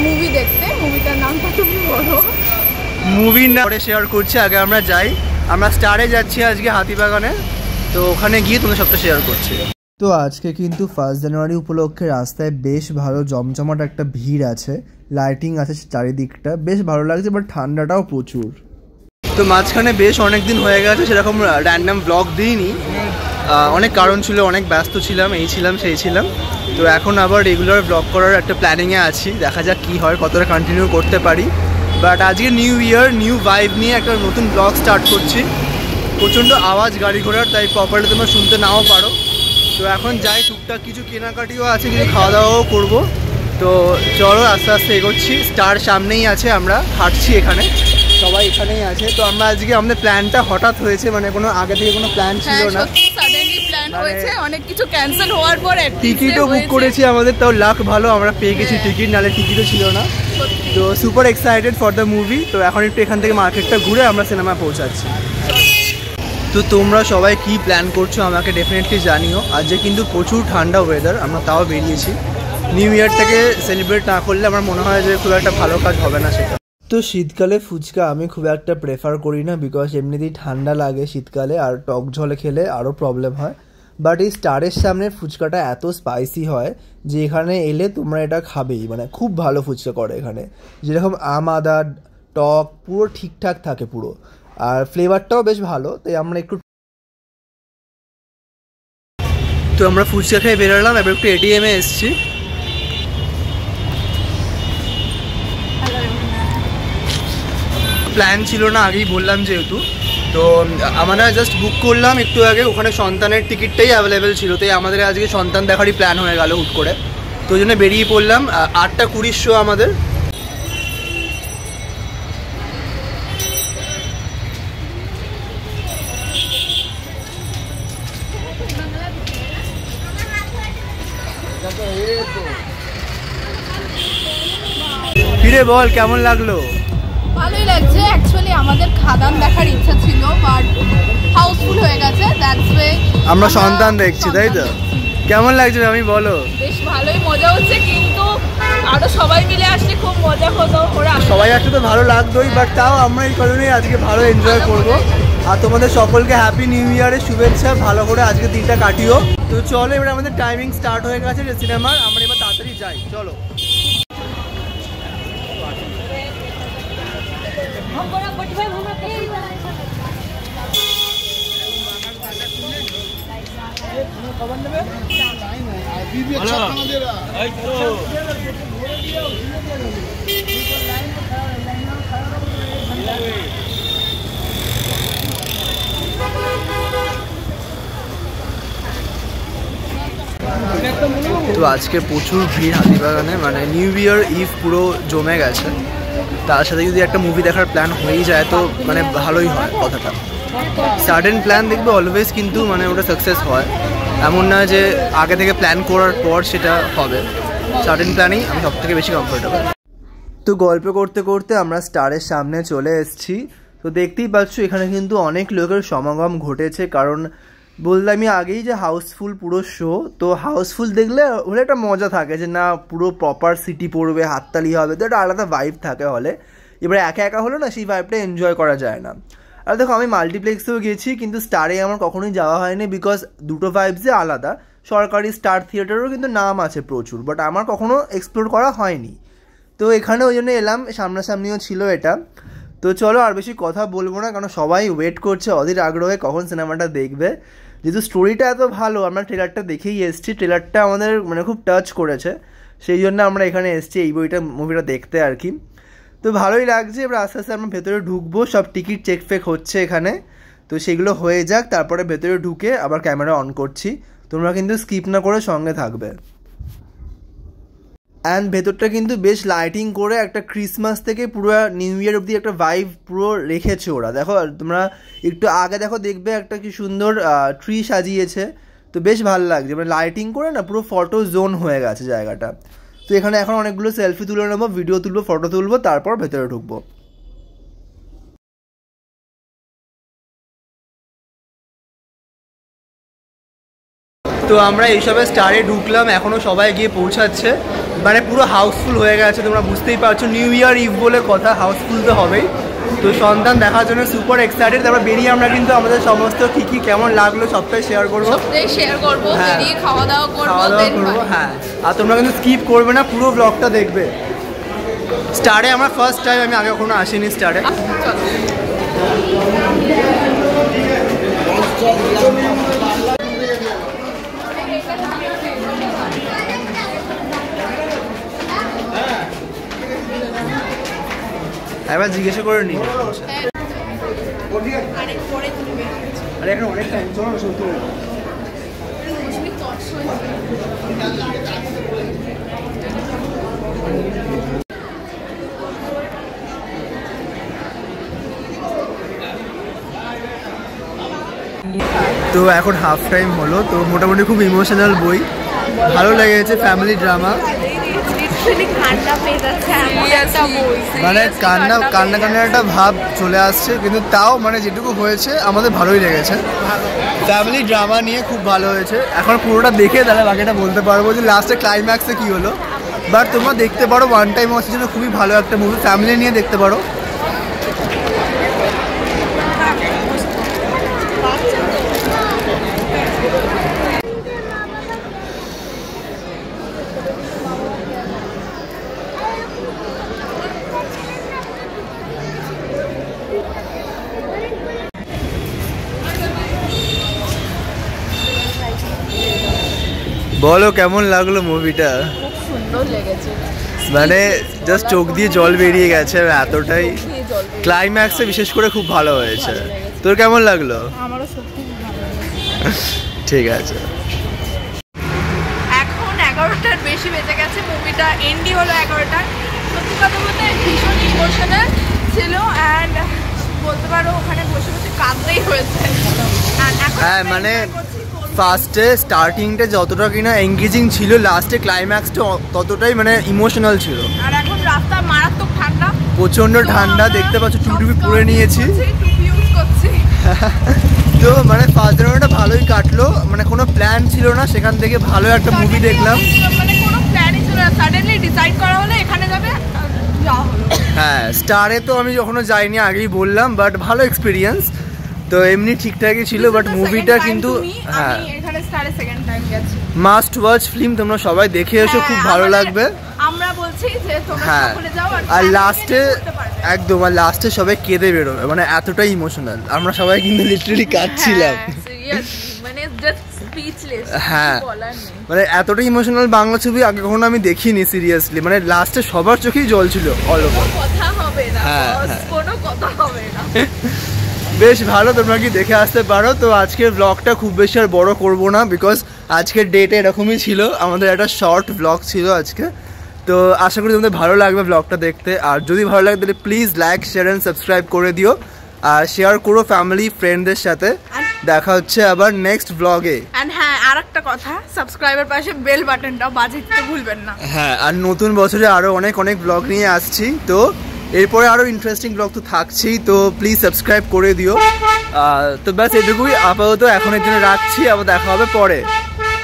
Movie দেখতে। মুভিটার নামটা তুমি বলো। মুভির নাম পরে শেয়ার করছি, আগে আমরা যাই। আমরা স্টারে যাচ্ছি আজকে হাতিবাগানে, তো ওখানে গিয়ে তোমাদের সবটা শেয়ার করছি। তো আজকে কিন্তু 1 জানুয়ারি উপলক্ষে রাস্তায় বেশ ভালো জমজমাট একটা ভিড় আছে, লাইটিং আছে চারিদিকটা, বেশ ভালো লাগছে, বাট ঠান্ডাটাও প্রচুর। তো মাঝখানে বেশ অনেক দিন হয়ে গেছে সেরকম র্যান্ডাম ব্লগ দিইনি, অনেক কারণ ছিল, অনেক ব্যস্ত ছিলাম, এই ছিলাম সেই ছিলাম। তো এখন আবার রেগুলার ব্লগ করার একটা প্ল্যানিংয়ে আছি, দেখা যাক কী হয়, কতটা কন্টিনিউ করতে পারি। বাট আজকে নিউ ইয়ার, নিউ ভাইব নিয়ে একটা নতুন ব্লগ স্টার্ট করছি। প্রচণ্ড আওয়াজ গাড়ি ঘোড়ার, তাই প্রপারলি তোমরা শুনতে নাও পারো। তো এখন যাই, টুকটাক কিছু কেনাকাটিও আছে, কিছু খাওয়া দাওয়াও করবো। তো চলো আস্তে আস্তে এগোচ্ছি। স্টার সামনেই আছে, আমরা হাঁটছি, এখানে সবাই এখানেই আছে। তো আমরা আজকে আমাদের প্ল্যানটা হঠাৎ হয়েছে, মানে কোনো আগে থেকে কোনো প্ল্যান ছিল না, সাডেনলি প্ল্যান হয়েছে, অনেক কিছু ক্যান্সেল হওয়ার পর টিকিটও বুক করেছি আমাদের, তাও লাক ভালো আমরা পেয়ে গেছি টিকিট, নাহলে টিকিটও ছিল না। তো super excited for the movie. তো এখন একটু এখান থেকে মার্কেটটা ঘুরে আমরা সিনেমা পৌঁছাচ্ছি। তো তোমরা সবাই কি প্ল্যান করছো আমাকে ডেফিনেটলি জানিও। আজকে কিন্তু প্রচুর ঠান্ডা ওয়েদার, আমরা তাও বেরিয়েছি। নিউ ইয়ারটাকে সেলিব্রেট না করলে আমার মনে হয় যে খুব একটা ভালো কাজ হবে না সেটা। তো শীতকালে ফুচকা আমি খুব একটা প্রেফার করি না, বিকজ এমনিতেই ঠান্ডা লাগে শীতকালে, আর টক ঝলে খেলে আরও প্রবলেম হয়। বাট এই স্টারের সামনে ফুচকাটা এত স্পাইসি হয় যে এখানে এলে তোমরা এটা খাবেই, মানে খুব ভালো ফুচকা করে এখানে, যেরকম আম আদা টক পুরো ঠিকঠাক থাকে পুরো, আর ফ্লেভারটাও বেশ ভালো। তাই আমরা একটু তো আমরা ফুচকা খেয়ে বেরোলাম, এবার একটু এটিএমে এসেছি। প্ল্যান ছিল না, আগেই বললাম যেহেতু, তো আমরা জাস্ট বুক করলাম একটু আগে, ওখানে সন্তানের টিকিটটাই অ্যাভেলেবেল ছিল, তাই আমাদের আজকে সন্তান দেখারই প্ল্যান হয়ে গেল হুট করে। তো ওই জন্য বেরিয়ে পড়লাম। 8:20 শো আমাদের। ফিরে বল কেমন লাগলো? ভালোই লাগছে। অ্যাকচুয়ালি আমাদের খাদান দেখার ইচ্ছা ছিল, বাট হাউসফুল হয়ে গেছে, দ্যাটস ওয়ে আমরা সন্তান দেখছি, তাই তো? কেমন লাগছে আমি বলো? বেশ ভালোই মজা হচ্ছে, কিন্তু আরো সবাই মিলে আসলে খুব মজা হতো। ওরা সবাই আসলে তো ভালো লাগতোই, বাট তাও আমরা এই কারণে আজকে ভালো এনজয় করবো। আর তোমাদের সকলকে হ্যাপি নিউ ইয়ারের শুভেচ্ছা, ভালো করে আজকে দিনটা কাটিও। তো চলো, এবার আমাদের টাইমিং স্টার্ট হয়ে গেছে সিনেমার, আমরা এবার তাড়াতাড়ি যাই, চলো। তো আজকে প্রচুর ভিড় হাতিবাগানে, মানে নিউ ইয়ার ইভ পুরো জমে গেছে। তার সাথে যদি একটা মুভি দেখার প্ল্যান হয়েই যায় তো মানে ভালোই হয় কথাটা। সাডেন প্ল্যান দেখবে অলওয়েজ কিন্তু মানে ওটা সাকসেস হয়, এমন না যে আগে থেকে প্ল্যান করার পর সেটা হবে। সাডেন প্ল্যানেই আমি সব থেকে বেশি কমফোর্টেবল। তো গল্প করতে করতে আমরা স্টারের সামনে চলে এসেছি। তো দেখতেই পাচ্ছ এখানে কিন্তু অনেক লোকের সমাগম ঘটেছে, কারণ বললাম আমি আগেই যে হাউসফুল পুরো শো। তো হাউসফুল দেখলে হলে একটা মজা থাকে যে না পুরো প্রপার সিটি পড়বে, হাততালি হবে, তো একটা আলাদা ভাইব থাকে হলে। এবারে একা একা হলো না, সেই ভাইবটা এনজয় করা যায় না। আর দেখো আমি মাল্টিপ্লেক্সেও গেছি, কিন্তু স্টারে আমার কখনোই যাওয়া হয়নি, বিকজ দুটো ভাইবসই আলাদা। সরকারি স্টার থিয়েটারেরও কিন্তু নাম আছে প্রচুর, বাট আমার কখনো এক্সপ্লোর করা হয়নি। তো এখানে ওই জন্য এলাম, সামনাসামনিও ছিল এটা। তো চলো আর বেশি কথা বলবো না, কারণ সবাই ওয়েট করছে অধীর আগ্রহে কখন সিনেমাটা দেখবে। যেহেতু স্টোরিটা এত ভালো, আমরা ট্রেলারটা দেখেই এসেছি, ট্রেলারটা আমাদের মানে খুব টাচ করেছে, সেই জন্য আমরা এখানে এসেছি এই মুভিটা দেখতে আর কি। তো ভালোই লাগছে। এবার আস্তে আস্তে আমরা ভেতরে ঢুকবো, সব টিকিট চেক ফেক হচ্ছে এখানে। তো সেগুলো হয়ে যাক, তারপরে ভেতরে ঢুকে আবার ক্যামেরা অন করছি, তোমরা কিন্তু স্কিপ না করে সঙ্গে থাকবে। অ্যান্ড ভেতরটা কিন্তু বেশ লাইটিং করে একটা ক্রিসমাস থেকে পুরো নিউ ইয়ার অবধি একটা ভাইব পুরো রেখেছে ওরা। দেখো তোমরা একটু আগে দেখো, দেখবে একটা কি সুন্দর ট্রি সাজিয়েছে, তো বেশ ভালো লাগছে, মানে লাইটিং করে না পুরো ফটো জোন হয়ে গেছে জায়গাটা। তো এখানে এখন অনেকগুলো সেলফি তুলে নেবো, ভিডিও তুলবো, ফটো তুলবো, তারপর ভেতরে ঢুকবো। তো তো আমরা এইসবে স্টারে ঢুকলাম, এখনও সবাই গিয়ে পৌঁছাচ্ছে, মানে পুরো হাউসফুল হয়ে গেছে, তোমরা বুঝতেই পারছো নিউ ইয়ার ইভ বলে কথা, হাউসফুল তো হবেই। তো সন্তান দেখার জন্য সুপার এক্সাইটেড। তারপর বেরিয়ে আমরা কিন্তু আমাদের সমস্ত কী কেমন লাগলো সবটাই শেয়ার করবো, হ্যাঁ খাওয়া দাওয়া করবো। হ্যাঁ, আর তোমরা কিন্তু স্কিপ করবে না, পুরো ব্লগটা দেখবে। স্টারে আমার ফার্স্ট টাইম, আমি আগে কখনো আসিনি স্টারে। একবার জিজ্ঞাসা করে নি। আরে এখন অনেক টাইম, চলো না সত্যি। তো এখন হাফ টাইম হলো, তো মোটামুটি খুব ইমোশনাল বই, ভালো লেগেছে, ফ্যামিলি ড্রামা, মানে কান্না একটা ভাব চলে আসছে, কিন্তু তাও মানে যেটুকু হয়েছে আমাদের ভালোই লেগেছে। ফ্যামিলি ড্রামা নিয়ে খুব ভালো হয়েছে। এখন পুরোটা দেখে তাহলে বাকিটা বলতে পারবো যে লাস্টে ক্লাইম্যাক্সে কী হলো। বাট তোমরা দেখতে পারো, ওয়ান টাইম ওয়াচের জন্য খুবই ভালো একটা মুভি, ফ্যামিলি নিয়ে দেখতে পারো। বলো কেমন লাগলো মুভিটা? খুব সুন্দর লেগেছে, মানে জাস্ট চোখ দিয়ে জল বেরিয়ে গেছে, এতটাই। ক্লাইম্যাক্সে বিশেষ করে খুব ভালো হয়েছে। তোর কেমন লাগলো? আমারও সত্যি ভালো লেগেছে। ঠিক আছে, এখন 11টার বেশি বেজে গেছে, মুভিটা এন্ডি হলো 11টার। সত্যি কথা বলতে ভীষণ ইমোশনাল ছিল, অ্যান্ড বলতে পারো ওখানে বসে বসে কাঁদতেই হয়েছে। হ্যাঁ, মানে ফার্স্টে স্টার্টিংটা যতটা কিনা এঙ্গেজিং ছিল, লাস্টে ক্লাইম্যাক্সটা ততটাই মানে ইমোশনাল ছিল। আর এখন রাস্তা মারাত্মক ঠান্ডা, প্রচন্ড ঠান্ডা, দেখতে পাচ্ছ টুপি পরে নিয়েছি। তো মানে ফার্স্ট জানুয়ারিটা ভালোই কাটলো, মানে কোনো প্ল্যান ছিল না, সেখান থেকে ভালো একটা মুভি দেখলাম। মানে কোনো প্ল্যানই ছিল না, সাডেনলি ডিসাইড করা হলো এখানে যাবে, যাওয়া হলো। হ্যাঁ, স্টারে তো আমি কখনো যাইনি, আগেই বললাম, বাট ভালো এক্সপিরিয়েন্স। তো এমনি ঠিকঠাকই ছিল, বাট মুভিটা কিন্তু হ্যাঁ মাস্ট ওয়াচ ফিল্ম, তোমরা সবাই দেখে এসো, খুব ভালো লাগবে। আমরা বলছি যে তোমরা সকলে যাও, আর লাস্টে একদম, আর লাস্টে সবাই কেঁদে বেরোবে, মানে এতটাই ইমোশনাল। আমরা সবাই কিন্তু লিটারালি কাঁদছিলাম, মানে জাস্ট স্পিচলেস, হ্যাঁ, মানে এতটাই ইমোশনাল বাংলা ছবি আগে কখনো আমি দেখিনি সিরিয়াসলি। মানে লাস্টে সবার চোখেই জল ছিল, অল ওভার। কথা হবে না, কোনো কথা হবে না। বেশ ভালো, তোমরা কি দেখে আসতে পারো। তো আজকের ব্লগটা খুব বেশি আর বড় করবো না, বিকজ আজকের ডেটে এরকমই ছিল, আমাদের একটা শর্ট ব্লগ ছিল আজকে। তো আশা করি তোমাদের ভালো লাগবে ব্লগটা দেখতে। আর যদি ভালো লাগে তাহলে please like, share and subscribe করে দিও, আর শেয়ার করো ফ্যামিলি ফ্রেন্ডদের সাথে। দেখা হচ্ছে আবার নেক্সট ব্লগে। হ্যাঁ, আর একটা কথা, সাবস্ক্রাইবের পাশে বেল বাটনটাও বাজাতে ভুলবেন না। হ্যাঁ, আর নতুন বছরে আরও অনেক ব্লগ নিয়ে আসছি, তো এরপরে আরও ইন্টারেস্টিং ব্লগ তো থাকছেই, তো প্লিজ সাবস্ক্রাইব করে দিও। তো ব্যাস এটুকুই আপাতত, এখনের জন্য রাখছি, আবার দেখা হবে পরে।